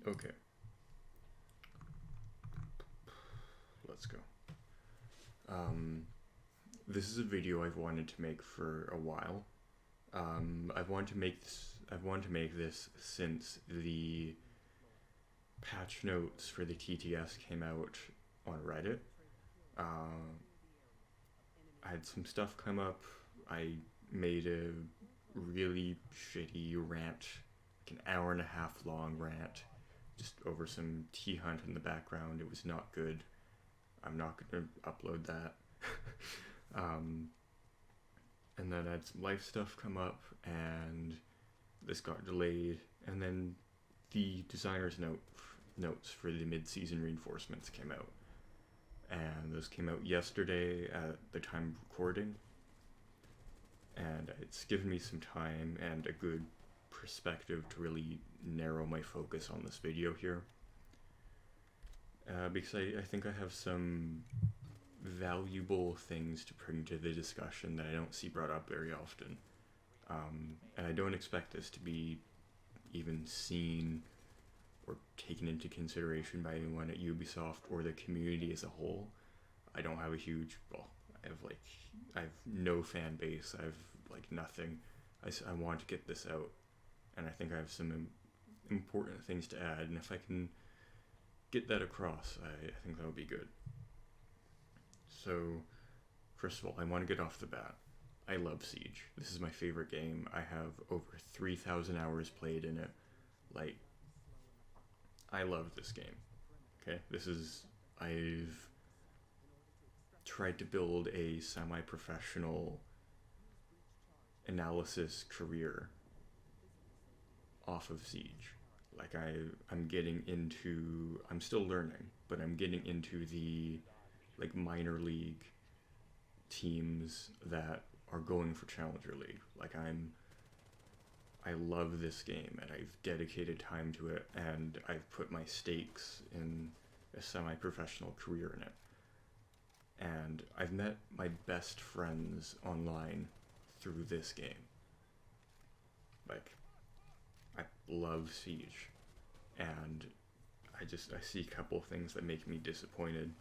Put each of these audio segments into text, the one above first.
Okay, let's go. This is a video I've wanted to make for a while. I've wanted to make this. I've wanted to make this since the patch notes for the TTS came out on Reddit. Uh, I had some stuff come up. I made a really shitty rant, like an hour and a half long rant, just over some tea hunt in the background. It was not good. I'm not going to upload that. um, and then I had some life stuff come up, and this got delayed. And then the designer's notes for the mid-season reinforcements came out, and those came out yesterday at the time of recording. And it's given me some time and a good perspective to really narrow my focus on this video here. Because I think I have some valuable things to bring to the discussion that I don't see brought up very often. And I don't expect this to be even seen or taken into consideration by anyone at Ubisoft or the community as a whole. I don't have a huge, well, I have no fan base. I have nothing. I want to get this out, and I think I have some important things to add, and if I can get that across, I think that would be good. So, first of all, I want to get off the bat. I love Siege. This is my favorite game. I have over 3,000 hours played in it. I love this game. Okay, I've tried to build a semi-professional analysis career off of Siege. I'm still learning, but I'm getting into the minor league teams that are going for Challenger League. I love this game, and I've dedicated time to it, and I've put my stakes in a semi-professional career in it. And I've met my best friends online through this game. I love Siege, and I see a couple of things that make me disappointed,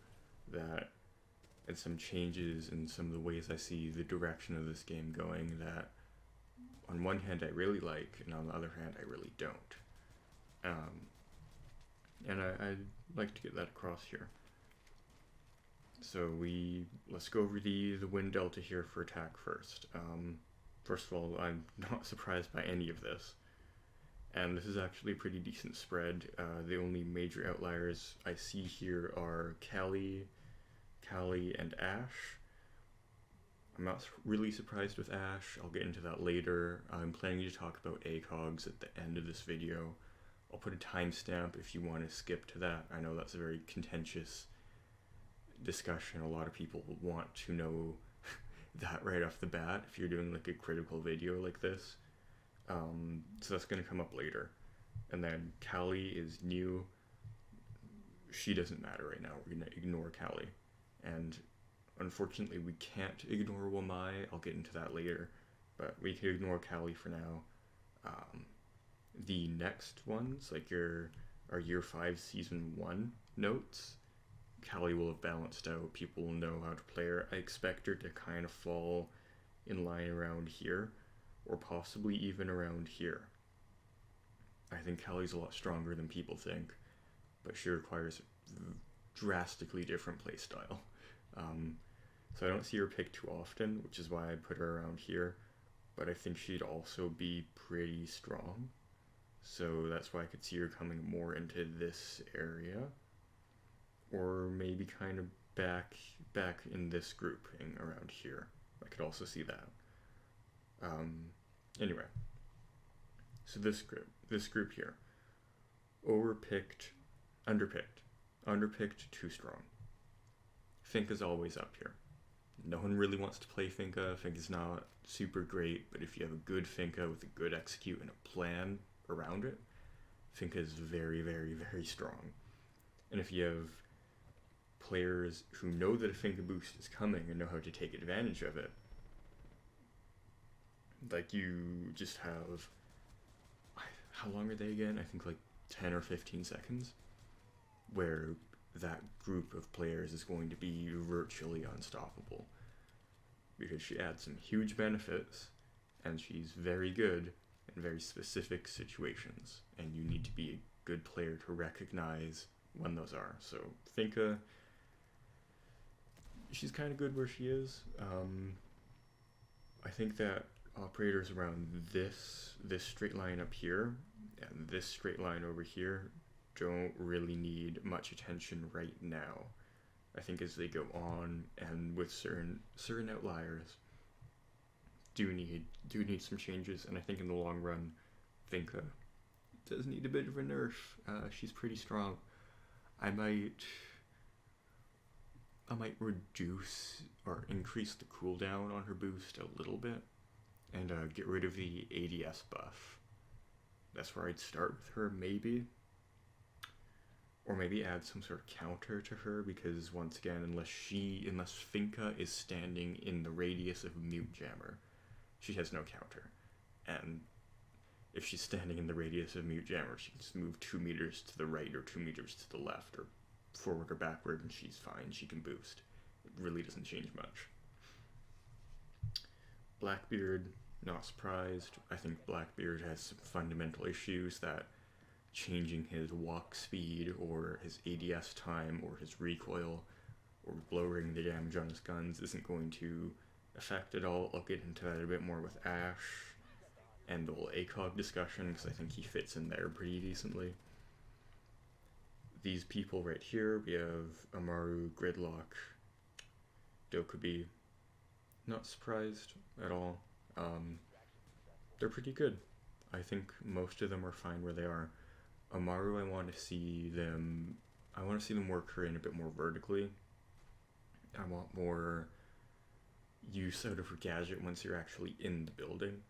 and some changes in some of the ways I see the direction of this game going that on one hand I really like, and on the other hand I really don't. And I'd like to get that across here. So let's go over the win delta here for attack first. First of all, I'm not surprised by any of this. And this is actually a pretty decent spread. The only major outliers I see here are Callie, and Ash. I'm not really surprised with Ash. I'll get into that later. I'm planning to talk about ACOGs at the end of this video. I'll put a timestamp if you want to skip to that. I know that's a very contentious discussion. A lot of people want to know that right off the bat if you're doing a critical video like this. So that's going to come up later. And then Callie is new. She doesn't matter right now. We're going to ignore Callie. And unfortunately, we can't ignore Wamai. I'll get into that later. But we can ignore Callie for now. The next ones, our Year 5 Season 1 notes, Callie will have balanced out. People will know how to play her. I expect her to kind of fall in line around here, or possibly even around here. I think Callie's a lot stronger than people think, but she requires a drastically different playstyle. So I don't see her picked too often, which is why I put her around here, but I think she'd also be pretty strong. So that's why I could see her coming more into this area, or maybe kind of back in this grouping around here. I could also see that. Anyway, so this group here, underpicked, too strong. Finka's always up here. No one really wants to play Finka. Finka's not super great, but if you have a good Finka with a good execute and a plan around it, Finka is very, very, very strong. And if you have players who know that a Finka boost is coming and know how to take advantage of it, you just have, how long are they again? I think 10 or 15 seconds, where that group of players is going to be virtually unstoppable. Because she adds some huge benefits, and she's very good in very specific situations, and you need to be a good player to recognize when those are. So Finka, she's kind of good where she is. I think that operators around this straight line up here and this straight line over here don't really need much attention right now. I think as they go on, and with certain outliers, do need some changes. And I think in the long run, Finka does need a bit of a nerf. She's pretty strong. I might reduce or increase the cooldown on her boost a little bit, and get rid of the ADS buff. That's where I'd start with her, maybe. Or maybe add some sort of counter to her, because once again, unless Finka is standing in the radius of Mute Jammer, she has no counter. And if she's standing in the radius of Mute Jammer, she can just move 2 meters to the right or 2 meters to the left, or forward or backward, and she's fine. She can boost. It really doesn't change much. Blackbeard, not surprised. I think Blackbeard has some fundamental issues that changing his walk speed or his ADS time or his recoil or lowering the damage on his guns isn't going to affect at all. I'll get into that a bit more with Ash and the whole ACOG discussion, because I think he fits in there pretty decently. These people right here, we have Amaru, Gridlock, Dokubi. Not surprised at all. They're pretty good. I think most of them are fine where they are. Amaru, I want to see them work her in a bit more vertically. I want more use out of her gadget once you're actually in the building.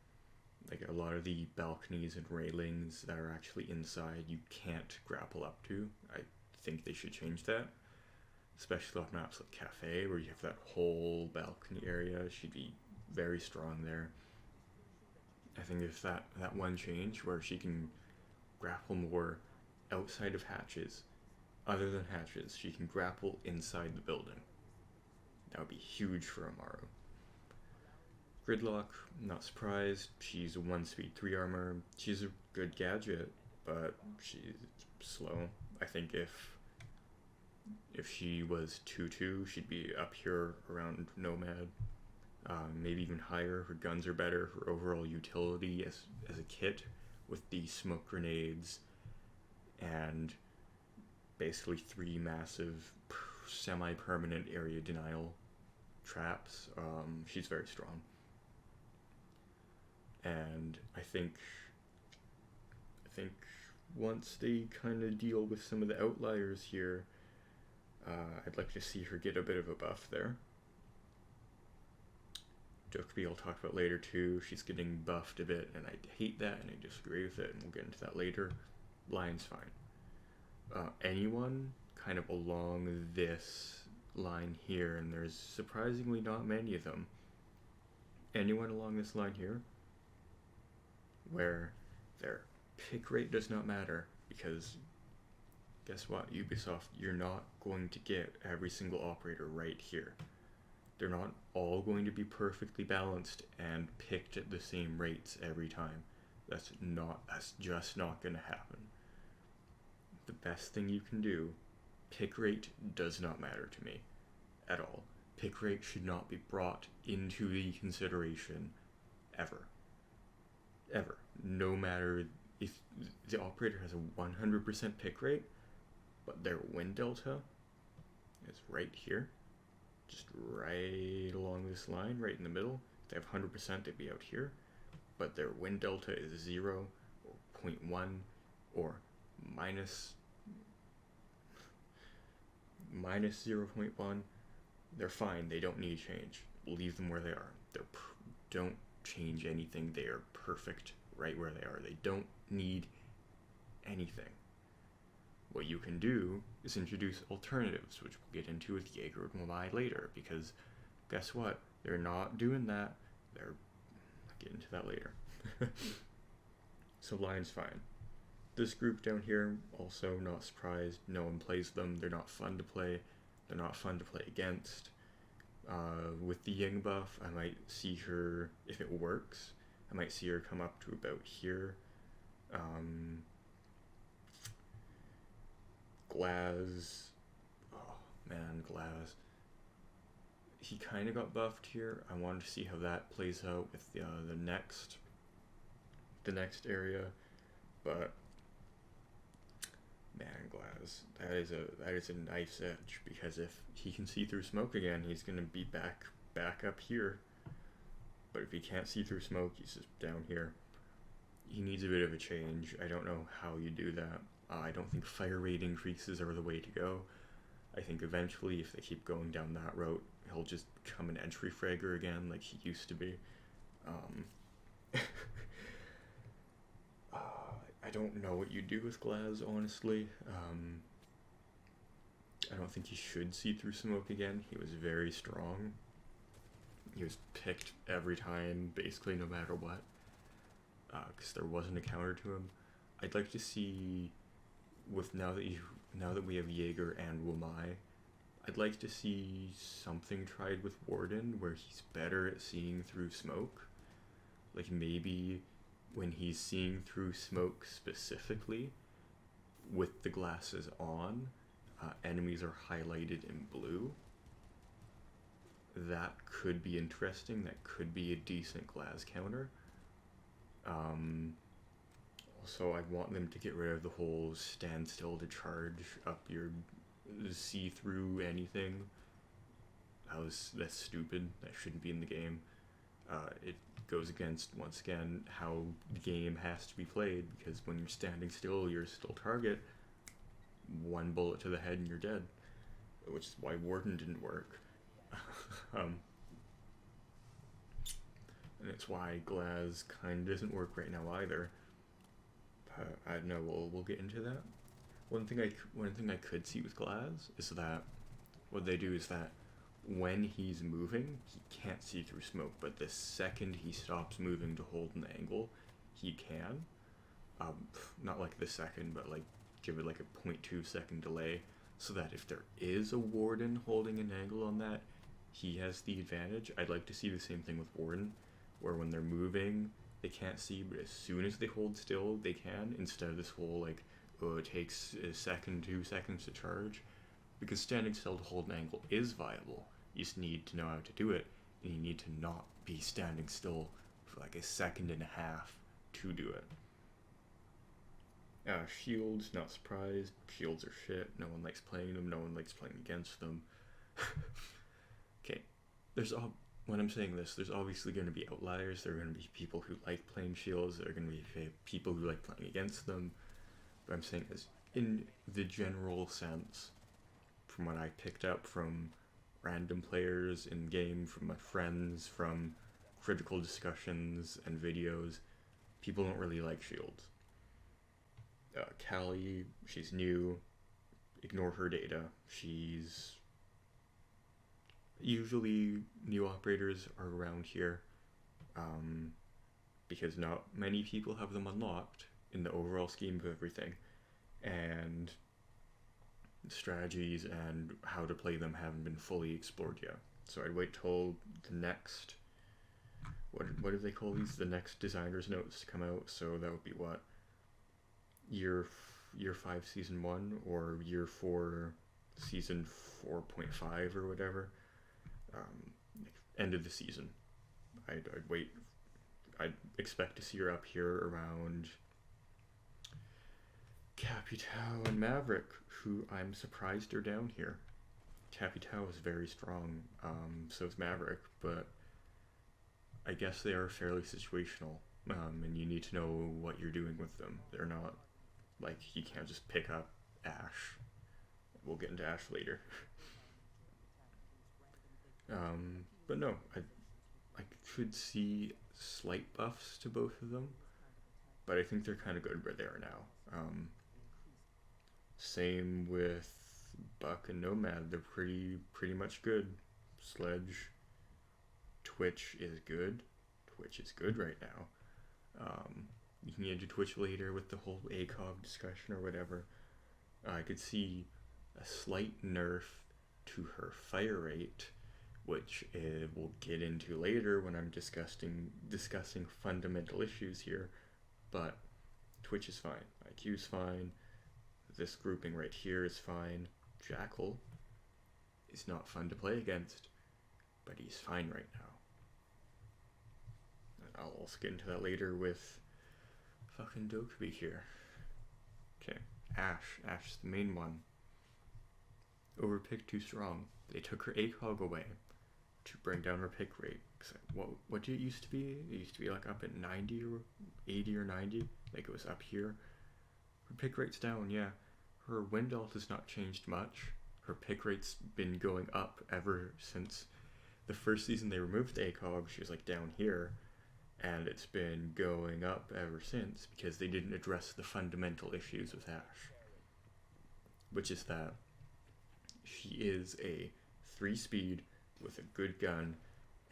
Like a lot of the balconies and railings that are actually inside, you can't grapple up to. I think they should change that. Especially on maps like Cafe, where you have that whole balcony area. She'd be very strong there. I think if that one change where she can grapple more outside of hatches, other than hatches, she can grapple inside the building. That would be huge for Amaru. Gridlock, not surprised. She's a 1 speed 3 armor. She's a good gadget, but she's slow. I think if she was 2-2, she'd be up here around Nomad. Maybe even higher. Her guns are better. Her overall utility as a kit, with the smoke grenades and basically 3 massive semi-permanent area denial traps, she's very strong. And I think once they kind of deal with some of the outliers here, I'd like to see her get a bit of a buff there. Dokubi I'll talk about later too. She's getting buffed a bit, and I hate that, and I disagree with it, and we'll get into that later. Lion's fine. Anyone kind of along this line here, and there's surprisingly not many of them. Anyone along this line here, where their pick rate does not matter, because guess what, Ubisoft, you're not going to get every single operator right here. They're not all going to be perfectly balanced and picked at the same rates every time. That's just not going to happen. The best thing you can do, pick rate does not matter to me at all. Pick rate should not be brought into the consideration ever. Ever. No matter if the operator has a 100% pick rate, but their win delta is right here, just right along this line, right in the middle. If they have 100%, they'd be out here, but their win delta is 0 or 0.1 or minus 0.1, they're fine. They don't need change. Leave them where they are. Don't change anything. They are perfect right where they are. They don't need anything. What you can do is introduce alternatives, which we'll get into with Jaeger and Wamai later, because guess what? They're not doing that. I'll get into that later. So Lion's fine. This group down here, also not surprised. No one plays them. They're not fun to play. They're not fun to play against. With the Ying buff, I might see her, if it works, I might see her come up to about here. Glaz, oh man, Glaz. He kind of got buffed here. I wanted to see how that plays out with the next area, but man, Glaz, that is a knife's edge, because if he can see through smoke again, he's gonna be back up here. But if he can't see through smoke, he's just down here. He needs a bit of a change. I don't know how you do that. I don't think fire rate increases are the way to go. I think eventually, if they keep going down that route, he'll just become an entry fragger again, like he used to be. I don't know what you do with Glaz, honestly. I don't think he should see through smoke again. He was very strong. He was picked every time, basically no matter what, because there wasn't a counter to him. I'd like to see, now that we have Jaeger and Wamai, I'd like to see something tried with Warden where he's better at seeing through smoke. Like maybe when he's seeing through smoke specifically, with the glasses on, enemies are highlighted in blue. That could be interesting. That could be a decent Glaz counter. Also, I want them to get rid of the whole stand still to charge up your see-through anything. That's stupid. That shouldn't be in the game. It goes against, once again, how the game has to be played, because when you're standing still, you're still target. One bullet to the head and you're dead. Which is why Warden didn't work. And it's why Glaz kind of doesn't work right now either. I don't know, we'll get into that. One thing I could see with Glaz is that what they do is that when he's moving, he can't see through smoke, but the second he stops moving to hold an angle, he can. Not like the second, but like give it like a 0.2 second delay, so that if there is a Warden holding an angle on that, he has the advantage. I'd like to see the same thing with Warden, where when they're moving, they can't see, but as soon as they hold still, they can, instead of this whole like, oh, it takes a second, 2 seconds to charge. Because standing still to hold an angle is viable. You just need to know how to do it, and you need to not be standing still for like a second and a half to do it. Shields, not surprised. Shields are shit. No one likes playing them. No one likes playing against them. Okay, when I'm saying this, there's obviously going to be outliers. There are going to be people who like playing shields. There are going to be people who like playing against them. But I'm saying is, in the general sense, from what I picked up from random players in game, from my friends, from critical discussions and videos, people don't really like shields. Callie, she's new. Ignore her data. She's usually new operators are around here, because not many people have them unlocked in the overall scheme of everything, and strategies and how to play them haven't been fully explored yet. So I'd wait till the next, what do they call these? The next designer's notes to come out. So that would be what, year 5 season 1 or year 4 season 4.5 or whatever. End of the season. I'd wait. I'd expect to see her up here around Capitao and Maverick, who I'm surprised are down here. Capitao is very strong, so is Maverick, but I guess they are fairly situational, and you need to know what you're doing with them. They're not, like, you can't just pick up Ashe. We'll get into Ashe later. But no, I could see slight buffs to both of them, but I think they're kind of good where they are now. Same with Buck and Nomad, they're pretty much good. Sledge, Twitch is good. Twitch is good right now. looking into Twitch later with the whole ACOG discussion or whatever, I could see a slight nerf to her fire rate, which we'll get into later when I'm discussing fundamental issues here. But Twitch is fine, IQ's fine, this grouping right here is fine. Jackal is not fun to play against, but he's fine right now. And I'll also get into that later with fucking Dokkaebi here. Okay, Ash is the main one. Overpicked too strong. They took her ACOG away to bring down her pick rate. What did it used to be? It used to be like up at 90 or 80 or 90. Like it was up here. Her pick rate's down, yeah. Her win delt has not changed much. Her pick rate's been going up ever since the first season they removed ACOG. She was like down here. And it's been going up ever since because they didn't address the fundamental issues with Ash. Which is that she is a 3-speed with a good gun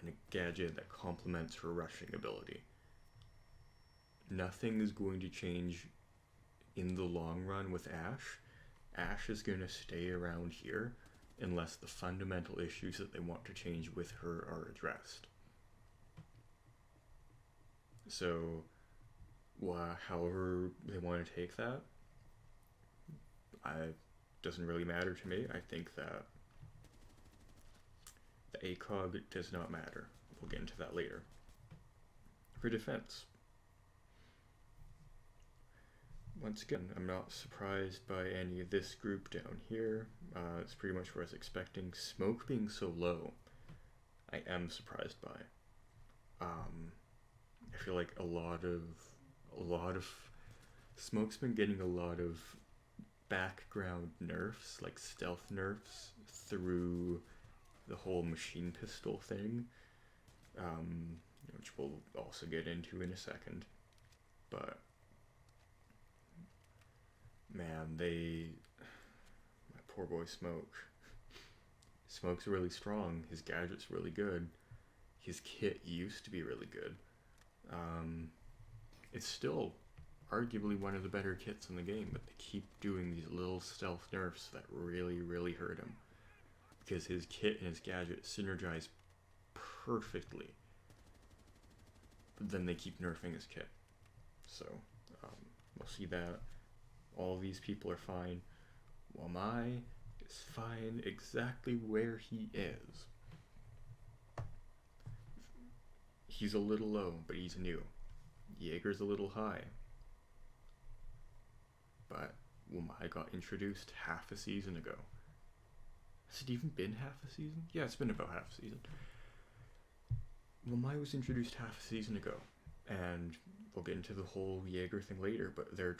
and a gadget that complements her rushing ability. Nothing is going to change in the long run with Ash. Ash is going to stay around here unless the fundamental issues that they want to change with her are addressed. So, however they want to take that, doesn't really matter to me. I think that the ACOG does not matter. We'll get into that later. For defense, once again, I'm not surprised by any of this group down here. It's pretty much what I was expecting. Smoke being so low, I am surprised by. I feel like a lot of Smoke's been getting a lot of background nerfs, like stealth nerfs, through the whole machine pistol thing, which we'll also get into in a second. But man, my poor boy Smoke's really strong. His gadget's really good. His kit used to be really good. It's still arguably one of the better kits in the game, but they keep doing these little stealth nerfs that really, really hurt him. Because his kit and his gadget synergize perfectly. But then they keep nerfing his kit. So, we'll see that. All these people are fine. Wamai is fine exactly where he is. He's a little low, but he's new. Jaeger's a little high. But Wamai got introduced half a season ago. Has it even been half a season? Yeah, it's been about half a season. Wamai was introduced half a season ago. And we'll get into the whole Jaeger thing later, but they're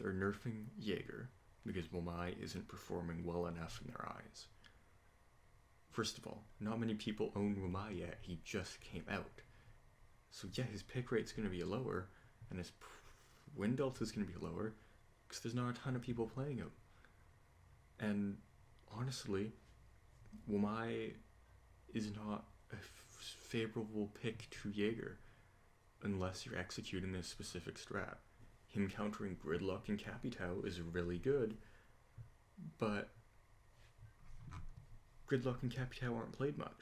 nerfing Jaeger because Wamai isn't performing well enough in their eyes. First of all, not many people own Wamai yet. He just came out. So yeah, his pick rate's going to be lower, and his win delta is going to be lower, because there's not a ton of people playing him. And honestly, Wamai is not a favorable pick to Jaeger, unless you're executing a specific strat. Him countering Gridlock and Capitao is really good, but Gridlock and Capitao aren't played much.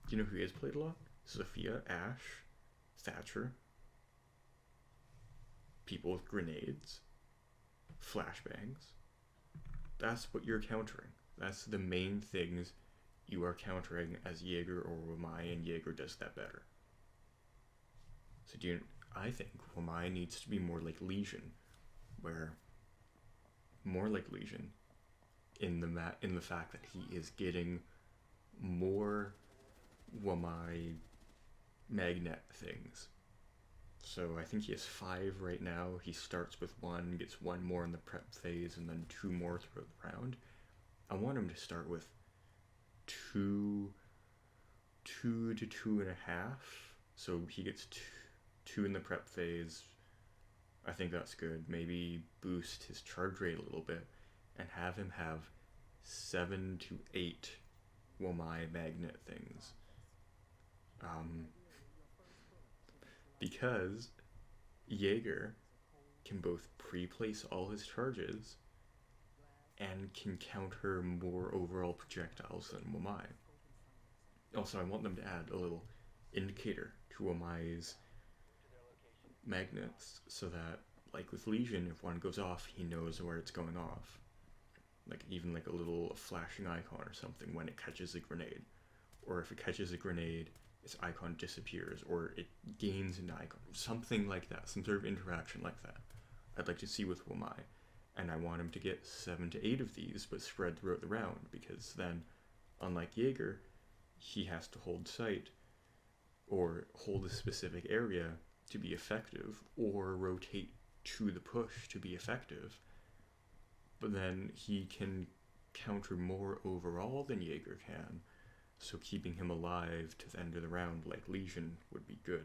Do you know who is played a lot? Zofia, Ash, Thatcher, people with grenades, flashbangs. That's what you're countering. That's the main things you are countering as Jaeger or Wamai, and Jaeger does that better. So I think Wamai needs to be more like Legion, in the fact that he is getting more Wamai magnet things. So I think he has 5 right now. He starts with 1, gets 1 more in the prep phase, and then 2 more throughout the round. I want him to start with 2 to 2.5. So he gets 2 in the prep phase. I think that's good. Maybe boost his charge rate a little bit and have him have 7 to 8 Wamai magnet things. Because Jaeger can both pre-place all his charges and can counter more overall projectiles than Wamai. Also, I want them to add a little indicator to Wamai's magnets so that, like with Legion, if one goes off, he knows where it's going off. Like even like a little flashing icon or something when it catches a grenade. Or if it catches a grenade, its icon disappears, or it gains an icon. Something like that, some sort of interaction like that. I'd like to see with Wamai. And I want him to get 7 to 8 of these, but spread throughout the round, because then, unlike Jaeger, he has to hold sight, or hold a specific area to be effective, or rotate to the push to be effective. But then he can counter more overall than Jaeger can, so keeping him alive to the end of the round like Legion would be good.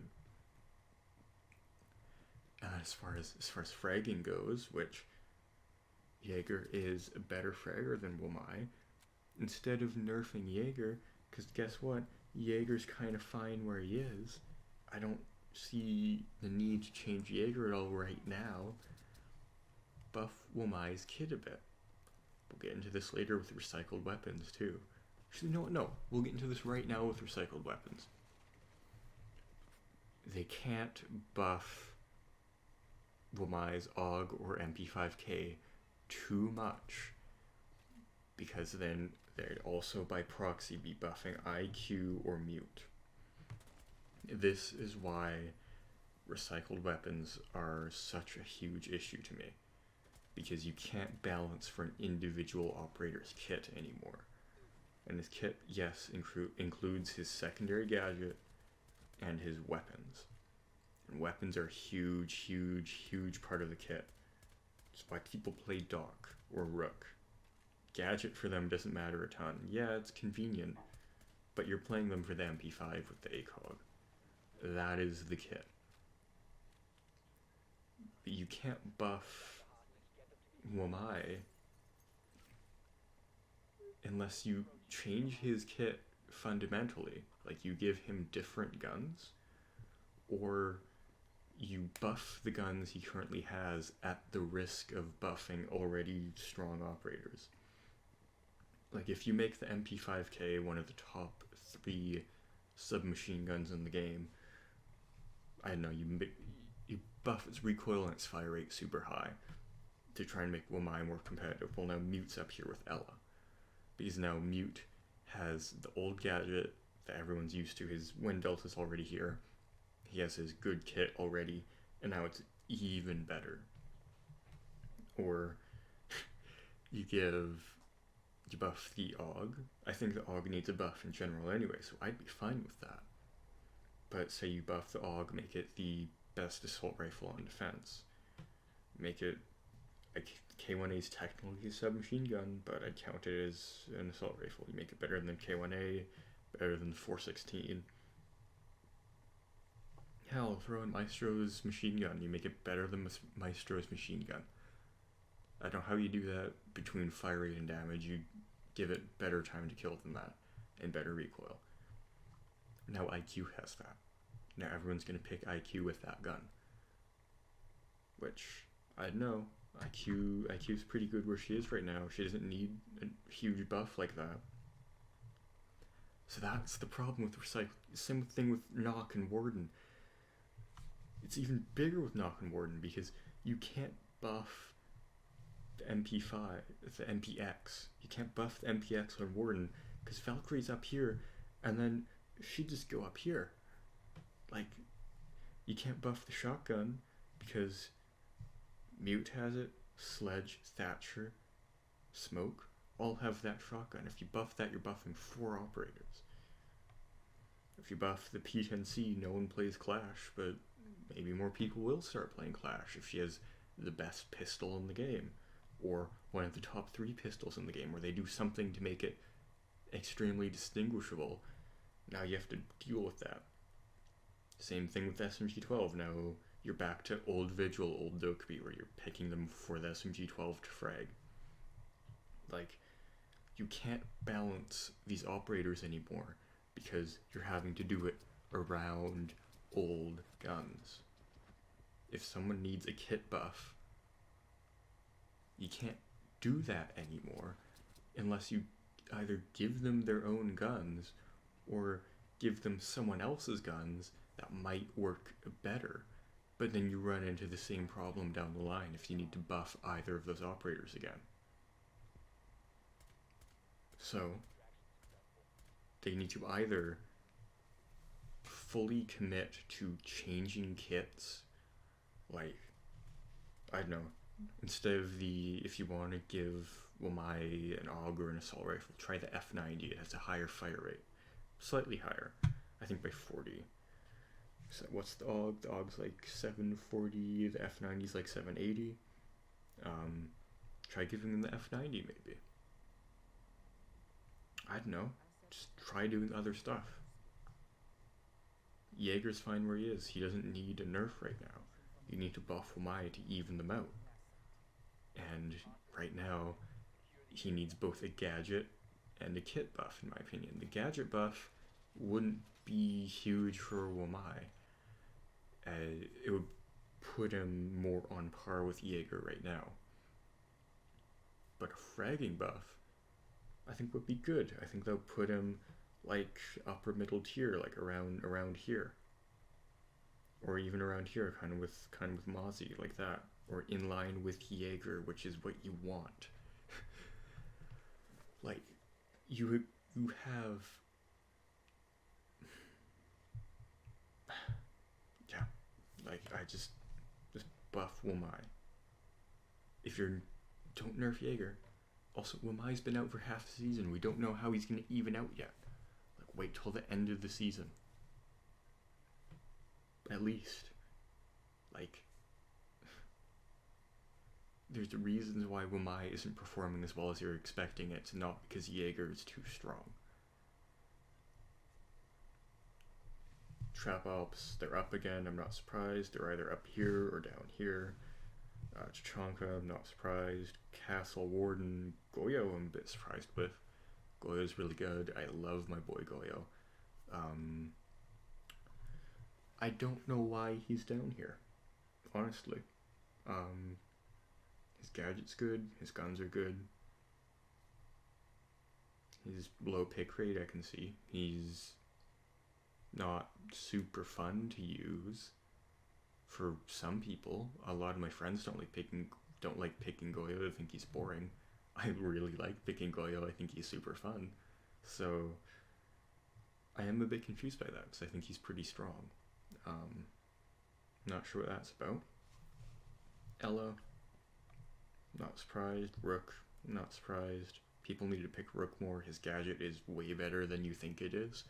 As far as fragging goes, which Jaeger is a better fragger than Wamai, instead of nerfing Jaeger, because guess what? Jaeger's kind of fine where he is. I don't see the need to change Jaeger at all right now. Buff Wamai's kit a bit. We'll get into this later with recycled weapons too. Actually, no, we'll get into this right now with recycled weapons. They can't buff Wamai's AUG or MP5K too much, because then they'd also by proxy be buffing IQ or mute. This is why recycled weapons are such a huge issue to me, because you can't balance for an individual operator's kit anymore. And his kit, yes, includes his secondary gadget and his weapons. And weapons are a huge part of the kit. It's why people play Doc or Rook. Gadget for them doesn't matter a ton. Yeah, it's convenient, but you're playing them for the MP5 with the ACOG. That is the kit. But you can't buff Wamai unless you change his kit fundamentally. Like you give him different guns, or you buff the guns he currently has at the risk of buffing already strong operators. Like if you make the MP5K one of the top 3 submachine guns in the game, I don't know, you buff its recoil and its fire rate super high to try and make Wamai more competitive. Well, now Mute's up here with Ella, because now Mute has the old gadget that everyone's used to. His wind delta's already here. He has his good kit already, and now it's even better. Or you buff the AUG. I think the AUG needs a buff in general anyway, so I'd be fine with that. But say you buff the AUG, make it the best assault rifle on defense. Make it a K1A is technically a submachine gun, but I'd count it as an assault rifle. You make it better than K1A, better than the 416. Hell, throw in Maestro's machine gun. You make it better than Maestro's machine gun. I don't know how you do that between fire rate and damage. You give it better time to kill than that, and better recoil. Now IQ has that. Now everyone's going to pick IQ with that gun. Which, I don't know. IQ's pretty good where she is right now. She doesn't need a huge buff like that. So that's the problem with recycle. Same thing with Knock and Warden. It's even bigger with Knock and Warden because you can't buff the MP5, the MPX. You can't buff the MPX on Warden because Valkyrie's up here, and then she'd just go up here. Like, you can't buff the shotgun because Mute has it, Sledge, Thatcher, Smoke, all have that shotgun. If you buff that, you're buffing 4 operators. If you buff the P10C, no one plays Clash, but maybe more people will start playing Clash if she has the best pistol in the game, or one of the top 3 pistols in the game, where they do something to make it extremely distinguishable. Now you have to deal with that. Same thing with SMG-12. Now you're back to old Vigil, old Dokkaebi, where you're picking them for the SMG-12 to frag. Like, you can't balance these operators anymore because you're having to do it around old guns. if someone needs a kit buff, you can't do that anymore unless you either give them their own guns or give them someone else's guns that might work better. But then you run into the same problem down the line if you need to buff either of those operators again. So they need to either fully commit to changing kits, like, I don't know, instead of if you want to give Wamai an AUG or an assault rifle, try the F90. It has a higher fire rate, slightly higher, I think by 40. So what's the AUG? The AUG's like 740, the F90's like 780. Try giving them the F90 maybe. I don't know, just try doing other stuff. Jaeger's fine where he is. He doesn't need a nerf right now. You need to buff Wamai to even them out. And right now, he needs both a gadget and a kit buff, in my opinion. The gadget buff wouldn't be huge for Wamai. It would put him more on par with Jaeger right now. But a fragging buff, I think would be good. I think that would put him like upper middle tier, like around here, or even around here, kind of with Mozzie, like that, or in line with Jaeger, which is what you want. Like you have, yeah, like I just buff Wamai. If you don't nerf Jaeger, also Wamai's been out for half the season. We don't know how he's gonna even out yet. Wait till the end of the season. At least. Like, there's reasons why Wamai isn't performing as well as you're expecting it, not because Jaeger is too strong. Trap Alps, they're up again, I'm not surprised. They're either up here or down here. Chachanka, I'm not surprised. Castle Warden, Goyo, I'm a bit surprised with. Goyo's really good. I love my boy Goyo. I don't know why he's down here, honestly. His gadget's good, his guns are good. His low pick rate, I can see. He's not super fun to use for some people. A lot of my friends don't like picking Goyo. They think he's boring. I really like picking Goyo. I think he's super fun. So I am a bit confused by that because I think he's pretty strong. Not sure what that's about. Ella, not surprised. Rook, not surprised. People need to pick Rook more. His gadget is way better than you think it is.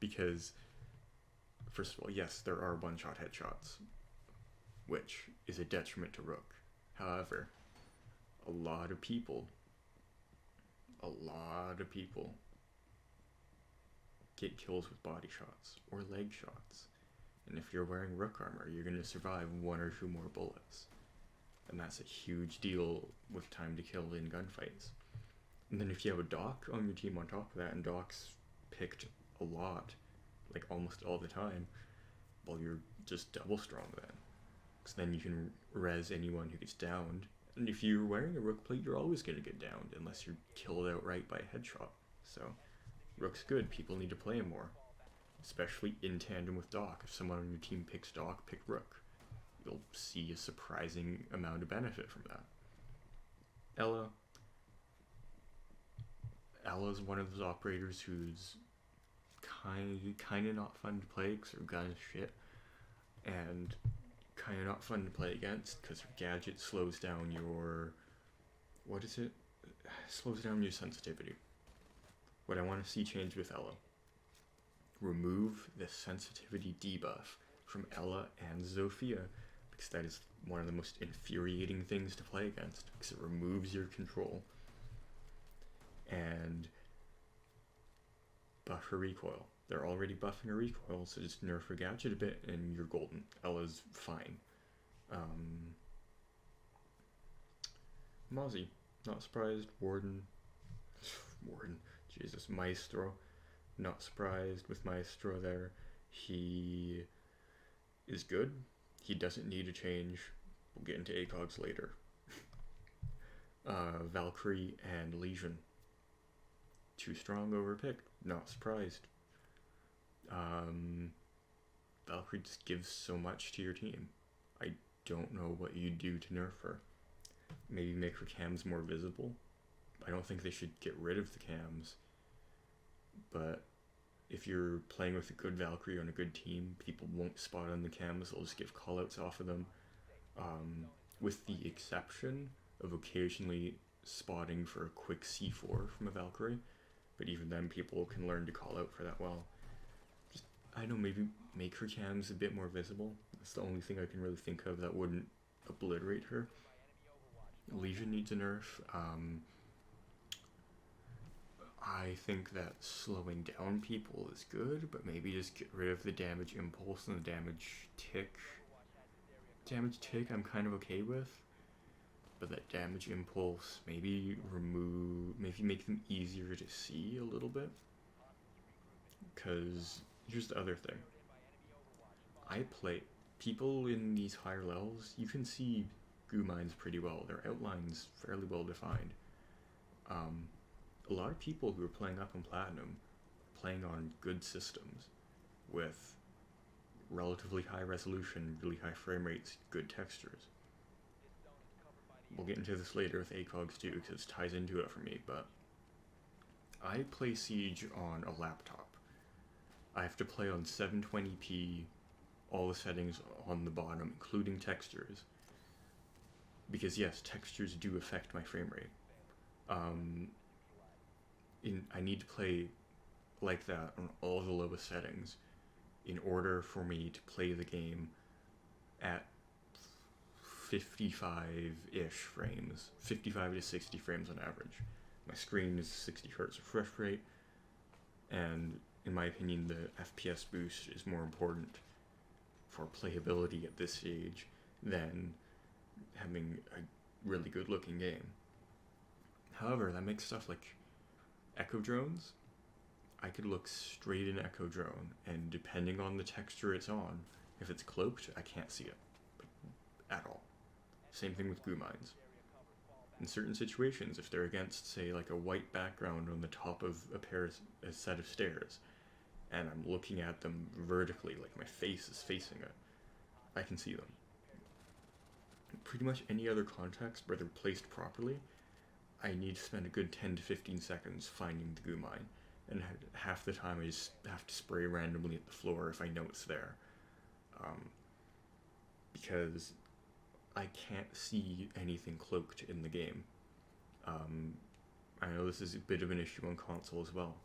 Because, first of all, yes, there are one-shot headshots, which is a detriment to Rook. However, a lot of people get kills with body shots or leg shots. And if you're wearing Rook armor, you're going to survive one or two more bullets. And that's a huge deal with time to kill in gunfights. And then if you have a Doc on your team on top of that, and Doc's picked a lot, like almost all the time, well, you're just double strong then. Because then you can res anyone who gets downed. And if you're wearing a Rook plate, you're always going to get downed unless you're killed outright by a headshot. So, Rook's good. People need to play him more. Especially in tandem with Doc. If someone on your team picks Doc, pick Rook. You'll see a surprising amount of benefit from that. Ella's one of those operators who's kind of not fun to play because her gun is shit. And kind of not fun to play against because her gadget slows down your... What is it? Slows down your sensitivity. What I want to see change with Ella. Remove the sensitivity debuff from Ella and Zofia, because that is one of the most infuriating things to play against, because it removes your control. And buff her recoil. They're already buffing her recoil, so just nerf her gadget a bit and you're golden. Ella's fine. Mozzie, not surprised. Warden, Jesus, Maestro, not surprised with Maestro there. He is good. He doesn't need a change. We'll get into ACOGs later. Valkyrie and Legion. Too strong overpicked. Not surprised. Valkyrie just gives so much to your team. I don't know what you do to nerf her. Maybe make her cams more visible. I don't think they should get rid of the cams. But if you're playing with a good Valkyrie on a good team, people won't spot on the cams. They'll just give callouts off of them. With the exception of occasionally spotting for a quick C4 from a Valkyrie. But even then, people can learn to call out for that well. Just, I don't know, maybe make her cams a bit more visible. That's the only thing I can really think of that wouldn't obliterate her. Legion needs a nerf. I think that slowing down people is good, but maybe just get rid of the damage impulse and the damage tick. Damage tick I'm kind of okay with, but that damage impulse, maybe make them easier to see a little bit. Because here's the other thing. People in these higher levels, you can see goo mines pretty well. Their outline's fairly well defined. A lot of people who are playing up in Platinum, playing on good systems with relatively high resolution, really high frame rates, good textures. We'll get into this later with ACOGs too, because it ties into it for me, but I play Siege on a laptop. I have to play on 720p, all the settings on the bottom, including textures. Because yes, textures do affect my frame rate. I need to play like that on all the lowest settings in order for me to play the game at 55-ish frames, 55 to 60 frames on average. My screen is 60 Hz refresh rate, and in my opinion the FPS boost is more important for playability at this stage than having a really good looking game. However, that makes stuff like Echo Drones, I could look straight in Echo Drone, and depending on the texture it's on, if it's cloaked, I can't see it at all. Same thing with goo mines. In certain situations, if they're against, say, like a white background on the top of a set of stairs, and I'm looking at them vertically, like my face is facing it, I can see them. Pretty much any other context where they're placed properly, I need to spend a good 10 to 15 seconds finding the goo mine, and half the time I just have to spray randomly at the floor if I know it's there. Because I can't see anything cloaked in the game. I know this is a bit of an issue on console as well.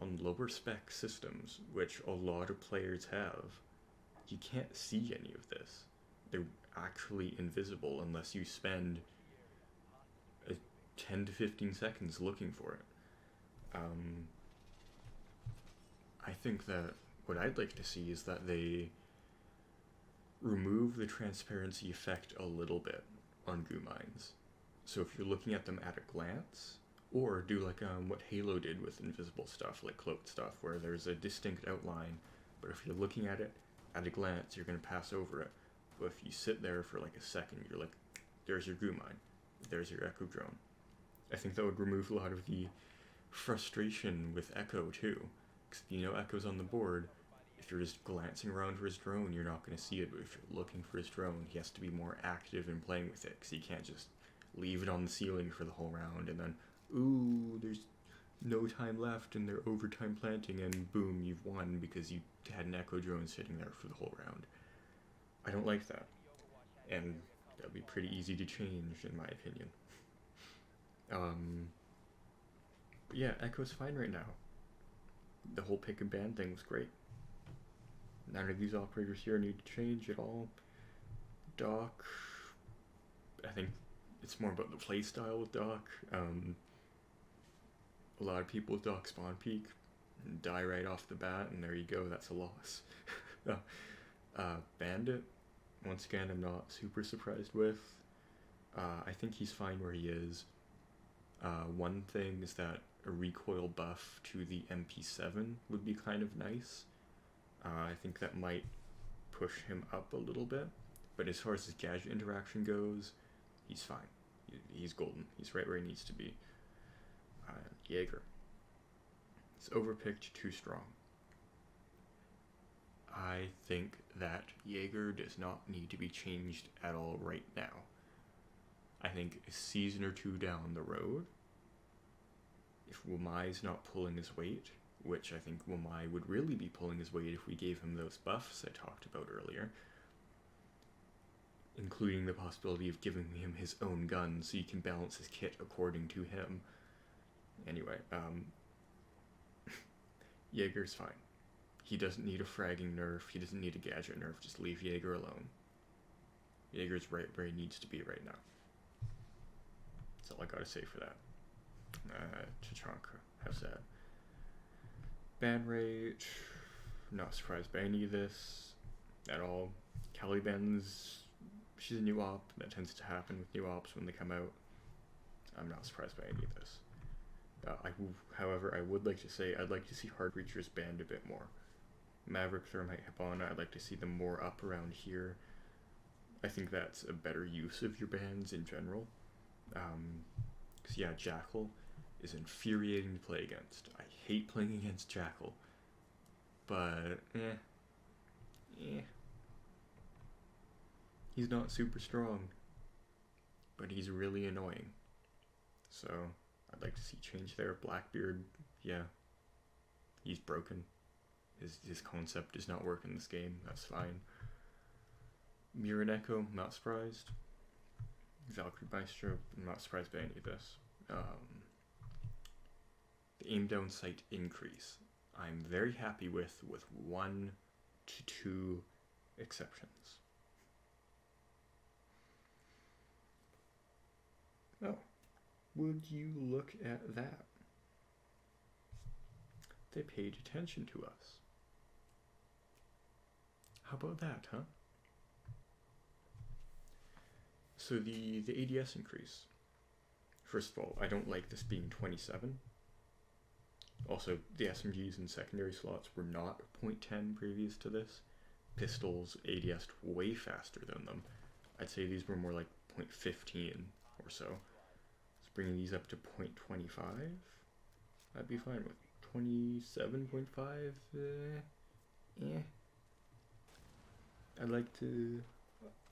On lower spec systems, which a lot of players have, you can't see any of this. They're actually invisible unless you spend 10 to 15 seconds looking for it. I think that what I'd like to see is that they remove the transparency effect a little bit on goo mines. So if you're looking at them at a glance, or do like what Halo did with invisible stuff, like cloaked stuff, where there's a distinct outline, but if you're looking at it at a glance, you're going to pass over it. But if you sit there for like a second, you're like, there's your goo mine, there's your Echo Drone. I think that would remove a lot of the frustration with Echo too, because you know Echo's on the board. If you're just glancing around for his drone, you're not going to see it, but if you're looking for his drone, he has to be more active in playing with it, because he can't just leave it on the ceiling for the whole round, and then, ooh, there's no time left, and they're overtime planting, and boom, you've won because you had an Echo Drone sitting there for the whole round. I don't like that, and that would be pretty easy to change, in my opinion. But yeah, Echo's fine right now. The whole pick and ban thing was great. None of these operators here need to change at all. Doc, I think it's more about the playstyle with Doc. A lot of people with Doc spawn peek and die right off the bat, and there you go, that's a loss. Bandit, once again, I'm not super surprised with. I think he's fine where he is. One thing is that a recoil buff to the MP7 would be kind of nice. I think that might push him up a little bit. But as far as his gadget interaction goes, he's fine. He's golden. He's right where he needs to be. Jaeger. He's overpicked, too strong. I think that Jaeger does not need to be changed at all right now. I think a season or two down the road, if Wamai's not pulling his weight, which I think Wamai would really be pulling his weight if we gave him those buffs I talked about earlier, including the possibility of giving him his own gun so you can balance his kit according to him. Anyway, Jaeger's fine. He doesn't need a fragging nerf, he doesn't need a gadget nerf, just leave Jaeger alone. Jaeger's right where he needs to be right now. That's all I gotta say for that. Tachanka, how's that? Ban rate, not surprised by any of this at all. Caliban's, she's a new op, that tends to happen with new ops when they come out. I'm not surprised by any of this. However, I would like to say I'd like to see hard breachers banned a bit more. Maverick, Thermite, Hibana, I'd like to see them more up around here. I think that's a better use of your bans in general. Because yeah, Jackal is infuriating to play against. I hate playing against Jackal. But, he's not super strong. But he's really annoying. So, I'd like to see change there. Blackbeard, yeah, he's broken. His concept does not work in this game, that's fine. Miraneko, not surprised. Valkyrie Maestro, I'm not surprised by any of this. The aim down sight increase, I'm very happy with 1 to 2 exceptions. Oh, would you look at that? They paid attention to us. How about that, huh? So the ADS increase. First of all, I don't like this being 27. Also, the SMGs and secondary slots were not 0.10 previous to this. Pistols ADS'd way faster than them. I'd say these were more like 0.15 or so. So bringing these up to 0.25, I'd be fine with. 27.5,